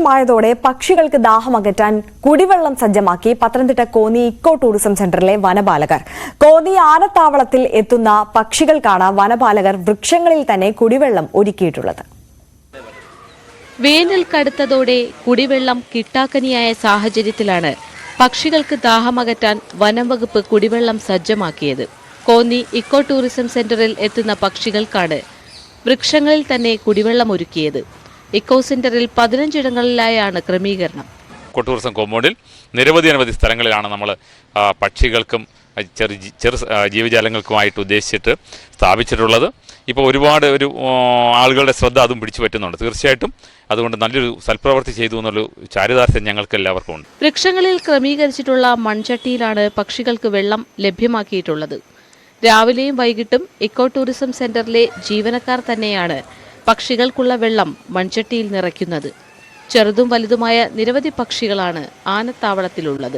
വർഷമായതോടെ പക്ഷികൾക്ക് ദാഹമകറ്റാൻ കുടിവെള്ളം സജ്ജമാക്കി പത്തനംതിട്ട കോന്നി ഇക്കോ ടൂറിസം സെന്ററിലെ വനപാലകർ. കോന്നി ആനത്താവളത്തിൽ എത്തുന്ന പക്ഷികൾക്കാണ് വനപാലകർ വൃക്ഷങ്ങളിൽ തന്നെ കുടിവെള്ളം ഒരുക്കിയിട്ടുള്ളത്. വേനൽ കടുത്തതോടെ കുടിവെള്ളം കിട്ടാക്കനിയായ സാഹചര്യത്തിലാണ് പക്ഷികൾക്ക് ദാഹമകറ്റാൻ വനം വകുപ്പ് കുടിവെള്ളം സജ്ജമാക്കിയത്. കോന്നി ഇക്കോ ടൂറിസം സെന്ററിൽ എത്തുന്ന പക്ഷികൾക്കാണ് വൃക്ഷങ്ങളിൽ തന്നെ കുടിവെള്ളം ഒരുക്കിയത്. ഇക്കോ സെന്ററിൽ 15 ഇടങ്ങളിലായാണ് ക്രമീകരണം. ഇക്കോ ടൂറിസം കോമ്പൗണ്ടിൽ നിരവധി സ്ഥലങ്ങളിലാണ് നമ്മൾ പക്ഷികൾക്കും ചെറു ജീവജാലങ്ങൾക്കുമായിട്ട് ഉദ്ദേശിച്ചിട്ട് സ്ഥാപിച്ചിട്ടുള്ളത്. ഇപ്പോൾ ഒരുപാട് ആളുകളുടെ ശ്രദ്ധ അതും പിടിച്ചു പറ്റുന്നുണ്ട്. തീർച്ചയായിട്ടും അതുകൊണ്ട് നല്ലൊരു സൽപ്രവൃത്തി ചെയ്തു എന്നുള്ളൊരു ചാരിതാർത്ഥ്യം ഞങ്ങൾക്ക് എല്ലാവർക്കും ഉണ്ട്. വൃക്ഷങ്ങളിൽ ക്രമീകരിച്ചിട്ടുള്ള മൺചട്ടിയിലാണ് പക്ഷികൾക്ക് വെള്ളം ലഭ്യമാക്കിയിട്ടുള്ളത്. രാവിലെയും വൈകിട്ടും ഇക്കോ ടൂറിസം സെന്ററിലെ ജീവനക്കാർ തന്നെയാണ് പക്ഷികൾക്കുള്ള വെള്ളം മൺചട്ടിയിൽ നിറയ്ക്കുന്നത്. ചെറുതും വലുതുമായ നിരവധി പക്ഷികളാണ് ആനത്താവളത്തിലുള്ളത്.